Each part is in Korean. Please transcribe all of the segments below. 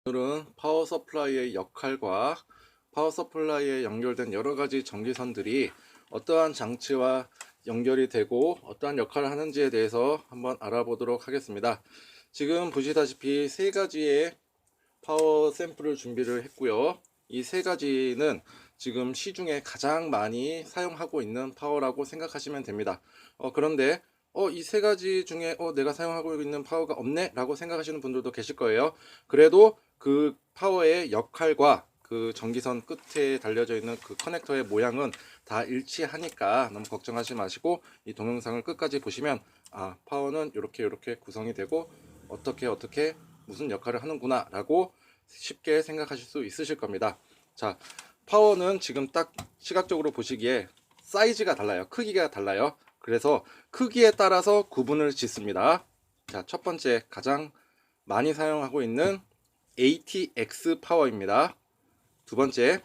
오늘은 파워 서플라이의 역할과 파워 서플라이에 연결된 여러가지 전기선들이 어떠한 장치와 연결이 되고 어떠한 역할을 하는지에 대해서 한번 알아보도록 하겠습니다. 지금 보시다시피 세 가지의 파워 샘플을 준비를 했고요. 이 세 가지는 지금 시중에 가장 많이 사용하고 있는 파워라고 생각하시면 됩니다. 그런데 이 세 가지 중에 내가 사용하고 있는 파워가 없네 라고 생각하시는 분들도 계실 거예요. 그래도 그 파워의 역할과 그 전기선 끝에 달려져 있는 그 커넥터의 모양은 다 일치하니까 너무 걱정하지 마시고 이 동영상을 끝까지 보시면 파워는 이렇게 구성이 되고 어떻게 무슨 역할을 하는구나 라고 쉽게 생각하실 수 있으실 겁니다. 자, 파워는 지금 딱 시각적으로 보시기에 사이즈가 달라요. 크기가 달라요. 그래서 크기에 따라서 구분을 짓습니다. 자, 첫 번째 가장 많이 사용하고 있는 ATX 파워입니다. 두 번째,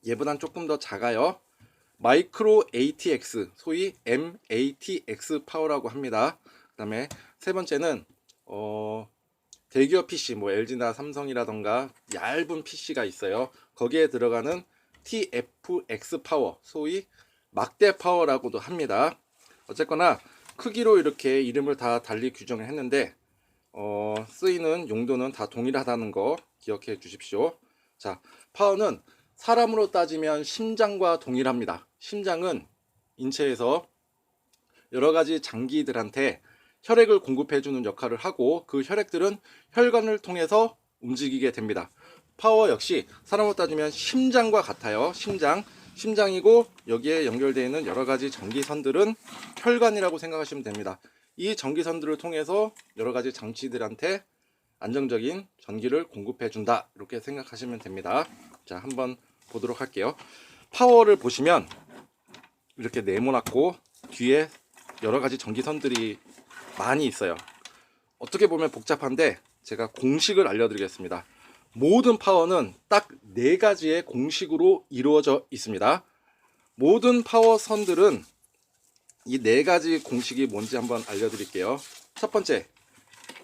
얘보단 조금 더 작아요. 마이크로 ATX, 소위 MATX 파워라고 합니다. 그 다음에 세 번째는 대기업 PC, 뭐 LG나 삼성이라던가 얇은 PC가 있어요. 거기에 들어가는 TFX 파워, 소위 막대 파워라고도 합니다. 어쨌거나 크기로 이렇게 이름을 다 달리 규정을 했는데 쓰이는 용도는 다 동일하다는 거 기억해 주십시오. 자, 파워는 사람으로 따지면 심장과 동일합니다. 심장은 인체에서 여러 가지 장기들한테 혈액을 공급해주는 역할을 하고 그 혈액들은 혈관을 통해서 움직이게 됩니다. 파워 역시 사람으로 따지면 심장과 같아요. 심장이고 여기에 연결되어 있는 여러 가지 전기선들은 혈관이라고 생각하시면 됩니다. 이 전기선들을 통해서 여러 가지 장치들한테 안정적인 전기를 공급해 준다 이렇게 생각하시면 됩니다. 자, 한번 보도록 할게요. 파워를 보시면 이렇게 네모났고 뒤에 여러 가지 전기선들이 많이 있어요. 어떻게 보면 복잡한데 제가 공식을 알려드리겠습니다. 모든 파워는 딱 네 가지의 공식으로 이루어져 있습니다. 모든 파워선들은 이 네 가지 공식이 뭔지 한번 알려드릴게요. 첫 번째,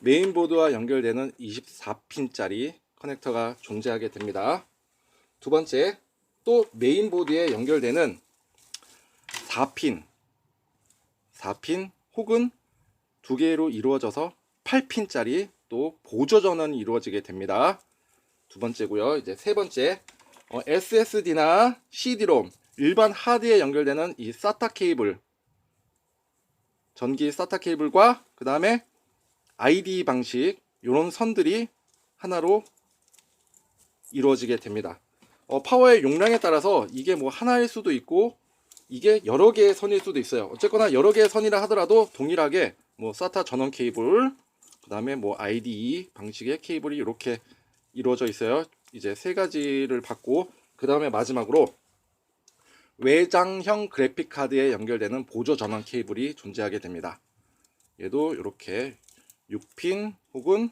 메인보드와 연결되는 24핀짜리 커넥터가 존재하게 됩니다. 두 번째, 또 메인보드에 연결되는 4핀 혹은 두 개로 이루어져서 8핀짜리 또 보조 전원이 이루어지게 됩니다. 두 번째고요. 이제 세 번째, SSD나 CD-ROM 일반 하드에 연결되는 이 SATA 케이블, 전기 SATA 케이블과 그 다음에 IDE 방식 이런 선들이 하나로 이루어지게 됩니다. 파워의 용량에 따라서 이게 뭐 하나일 수도 있고 이게 여러 개의 선일 수도 있어요. 어쨌거나 여러 개의 선이라 하더라도 동일하게 뭐 SATA 전원 케이블, 그 다음에 뭐 IDE 방식의 케이블이 이렇게 이루어져 있어요. 이제 세 가지를 받고 그 다음에 마지막으로 외장형 그래픽 카드에 연결되는 보조 전원 케이블이 존재하게 됩니다. 얘도 이렇게 6핀 혹은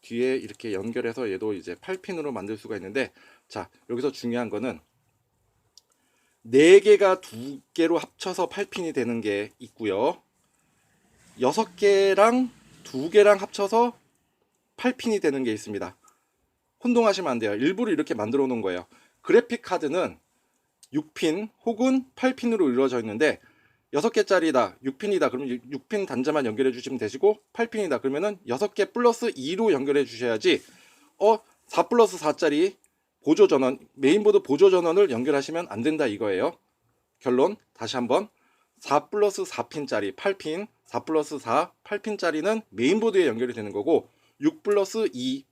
뒤에 이렇게 연결해서 얘도 이제 8핀으로 만들 수가 있는데, 자, 여기서 중요한 거는 4개가 2개로 합쳐서 8핀이 되는 게 있고요. 6개랑 2개랑 합쳐서 8핀이 되는 게 있습니다. 혼동하시면 안 돼요. 일부러 이렇게 만들어 놓은 거예요. 그래픽 카드는 6핀 혹은 8핀으로 이루어져 있는데 6개짜리다, 6핀이다 그러면 6핀 단자만 연결해 주시면 되시고 8핀이다 그러면은 6개 플러스 2로 연결해 주셔야지 4 플러스 4짜리 보조 전원, 메인보드 보조 전원을 연결하시면 안 된다 이거예요. 결론 다시 한번 4 플러스 4핀짜리 8핀, 4 플러스 4 8핀짜리는 메인보드에 연결이 되는 거고 6 플러스 2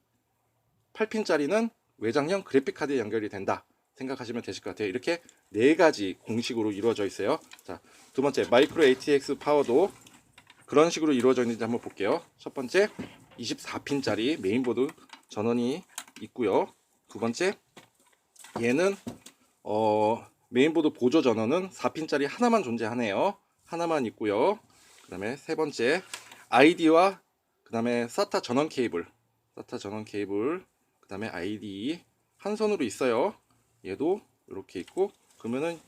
8핀짜리는 외장형 그래픽카드에 연결이 된다 생각하시면 되실 것 같아요. 이렇게 네 가지 공식으로 이루어져 있어요. 자, 두 번째 마이크로 ATX 파워도 그런 식으로 이루어져 있는지 한번 볼게요. 첫 번째 24핀짜리 메인보드 전원이 있고요. 두 번째 얘는 메인보드 보조 전원은 4핀짜리 하나만 존재하네요. 하나만 있고요. 그 다음에 세 번째 ID와 그 다음에 SATA 전원 케이블, 그 다음에 IDE 한 손으로 있어요. 얘도 이렇게 있고 그러면은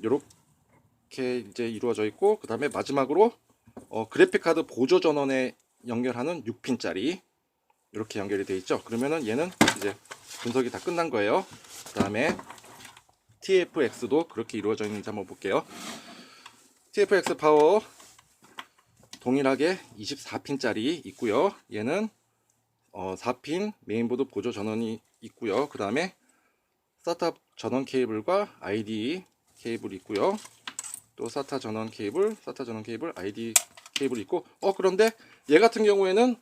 이렇게 이제 이루어져 있고 그 다음에 마지막으로 그래픽카드 보조 전원에 연결하는 6핀짜리 이렇게 연결이 되어 있죠. 그러면은 얘는 이제 분석이 다 끝난 거예요. 그 다음에 TFX도 그렇게 이루어져 있는지 한번 볼게요. TFX 파워 동일하게 24핀짜리 있고요. 얘는 4핀 메인보드 보조 전원이 있고요. 그 다음에 SATA 전원 케이블과 ID 케이블이 있고요. 또 SATA 전원 케이블, ID 케이블이 있고, 그런데 얘 같은 경우에는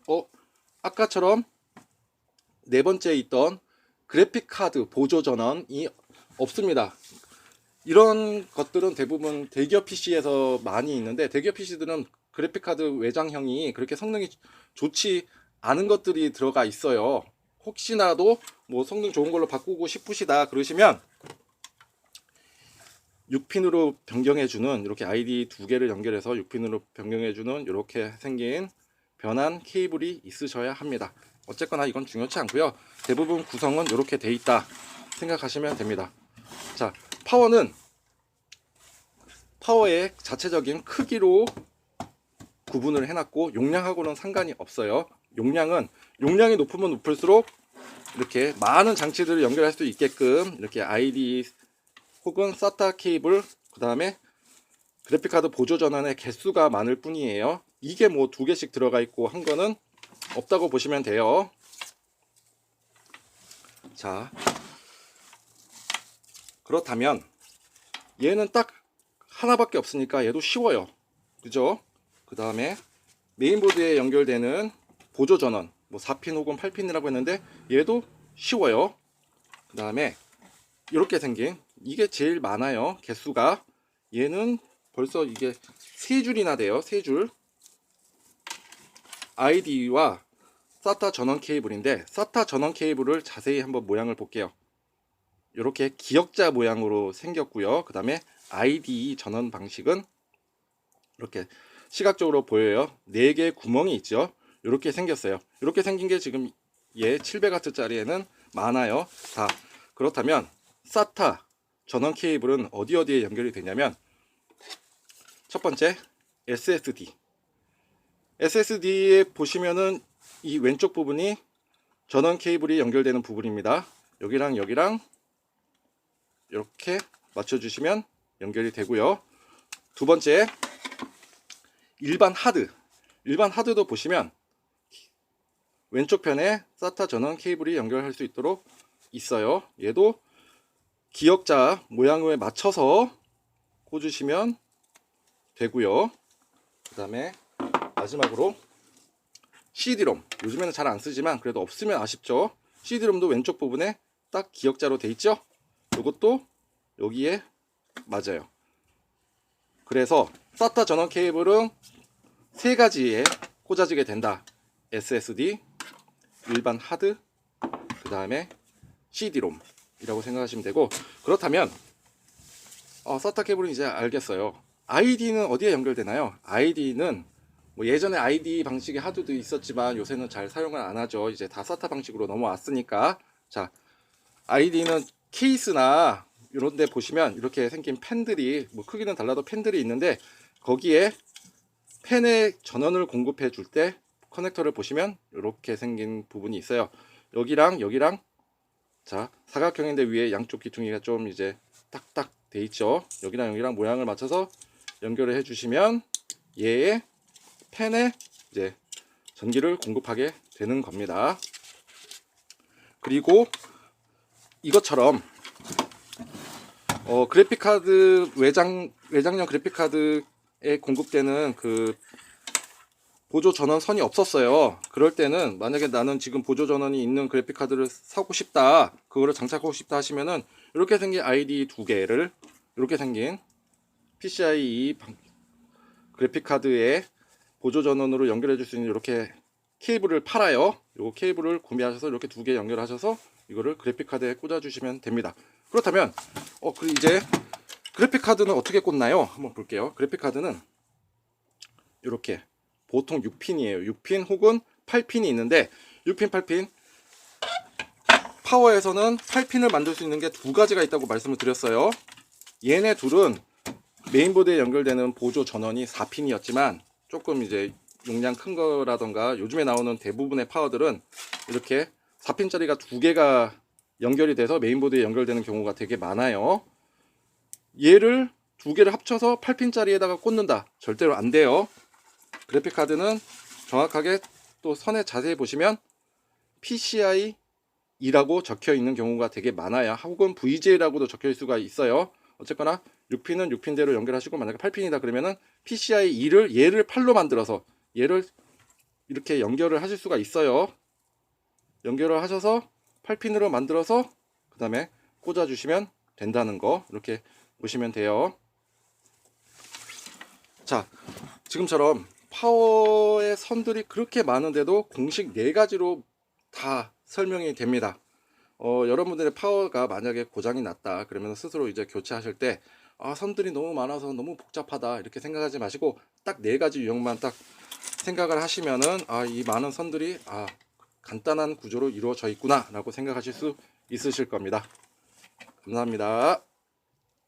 아까처럼 네 번째에 있던 그래픽 카드 보조 전원이 없습니다. 이런 것들은 대부분 대기업 PC에서 많이 있는데, 대기업 PC들은 그래픽 카드 외장형이 그렇게 성능이 좋지 않은 것들이 들어가 있어요. 혹시나도 뭐 성능 좋은 걸로 바꾸고 싶으시다 그러시면 6핀으로 변경해주는, 이렇게 ID 두 개를 연결해서 6핀으로 변경해주는 이렇게 생긴 변환 케이블이 있으셔야 합니다. 어쨌거나 이건 중요치 않고요. 대부분 구성은 이렇게 돼 있다 생각하시면 됩니다. 자, 파워의 자체적인 크기로 구분을 해놨고, 용량하고는 상관이 없어요. 용량이 높으면 높을수록 이렇게 많은 장치들을 연결할 수 있게끔 이렇게 ID 혹은 SATA 케이블, 그 다음에 그래픽카드 보조 전원의 개수가 많을 뿐이에요. 이게 뭐 두 개씩 들어가 있고 한 거는 없다고 보시면 돼요. 자, 그렇다면 얘는 딱 하나밖에 없으니까 얘도 쉬워요. 그죠? 그 다음에 메인보드에 연결되는 보조 전원, 뭐 4핀 혹은 8핀이라고 했는데 얘도 쉬워요. 그 다음에 이렇게 생긴, 이게 제일 많아요. 개수가. 얘는 벌써 이게 3줄이나 돼요. 3줄. ID와 SATA 전원 케이블인데, SATA 전원 케이블을 자세히 한번 모양을 볼게요. 이렇게 기역자 모양으로 생겼고요. 그 다음에 ID 전원 방식은 이렇게 시각적으로 보여요. 4개의 구멍이 있죠. 이렇게 생겼어요. 이렇게 생긴 게 지금 얘 700W짜리에는 많아요. 자, 그렇다면 SATA 전원 케이블은 어디에 연결이 되냐면, 첫 번째 SSD에 보시면은 이 왼쪽 부분이 전원 케이블이 연결되는 부분입니다. 여기랑 이렇게 맞춰주시면 연결이 되고요. 두 번째 일반 하드도 보시면 왼쪽 편에 SATA 전원 케이블이 연결할 수 있도록 있어요. 얘도 기역자 모양에 맞춰서 꽂으시면 되고요. 그 다음에 마지막으로 CD롬, 요즘에는 잘 안 쓰지만 그래도 없으면 아쉽죠. CD롬도 왼쪽 부분에 딱 기역자로 돼 있죠. 이것도 여기에 맞아요. 그래서 SATA 전원 케이블은 3가지에 꽂아지게 된다. SSD, 일반 하드, 그 다음에 CD롬 이라고 생각하시면 되고, 그렇다면 SATA 케이블은 이제 알겠어요. ID는 어디에 연결되나요? ID는 뭐 예전에 ID 방식의 하드도 있었지만 요새는 잘 사용을 안 하죠. 이제 다 SATA 방식으로 넘어왔으니까. 자, ID는 케이스나 이런 데 보시면 이렇게 생긴 펜들이, 뭐 크기는 달라도 펜들이 있는데, 거기에 펜에 전원을 공급해 줄 때 커넥터를 보시면 이렇게 생긴 부분이 있어요. 여기랑 자, 사각형인데 위에 양쪽 귀퉁이가 좀 이제 딱딱 돼 있죠. 여기랑 모양을 맞춰서 연결을 해 주시면 얘의 펜에 이제 전기를 공급하게 되는 겁니다. 그리고 이것처럼 그래픽카드 외장형 그래픽카드에 공급되는 그 보조 전원선이 없었어요. 그럴 때는 만약에 나는 지금 보조 전원이 있는 그래픽카드를 사고 싶다, 그거를 장착하고 싶다 하시면은 이렇게 생긴 ID 2개를 이렇게 생긴 PCIe 그래픽카드에 보조 전원으로 연결해 줄 수 있는 이렇게 케이블을 팔아요. 이 케이블을 구매하셔서 이렇게 2개 연결하셔서 이거를 그래픽카드에 꽂아 주시면 됩니다. 그렇다면 이제 그래픽카드는 어떻게 꽂나요? 한번 볼게요. 그래픽카드는 이렇게 보통 6핀이에요. 6핀 혹은 8핀이 있는데, 6핀, 8핀, 파워에서는 8핀을 만들 수 있는 게 2가지가 있다고 말씀을 드렸어요. 얘네 둘은 메인보드에 연결되는 보조 전원이 4핀이었지만 조금 이제 용량 큰 거라던가 요즘에 나오는 대부분의 파워들은 이렇게 4핀짜리가 2개가 연결이 돼서 메인보드에 연결되는 경우가 되게 많아요. 얘를 2개를 합쳐서 8핀짜리에다가 꽂는다, 절대로 안 돼요. 그래픽카드는 정확하게 또 선에 자세히 보시면 PCI 2라고 적혀 있는 경우가 되게 많아요. 혹은 VGA라고도 적혀 있을 수가 있어요. 어쨌거나 6핀은 6핀대로 연결하시고, 만약에 8핀이다 그러면은 PCI 2를 얘를 8로 만들어서 얘를 이렇게 연결을 하실 수가 있어요. 연결을 하셔서 8핀으로 만들어서 그 다음에 꽂아 주시면 된다는 거, 이렇게 보시면 돼요. 자, 지금처럼 파워의 선들이 그렇게 많은데도 공식 4가지로 다 설명이 됩니다. 여러분들의 파워가 만약에 고장이 났다 그러면 스스로 이제 교체하실 때 선들이 너무 많아서 너무 복잡하다 이렇게 생각하지 마시고 딱 4가지 유형만 딱 생각을 하시면은 이 많은 선들이 간단한 구조로 이루어져 있구나 라고 생각하실 수 있으실 겁니다. 감사합니다.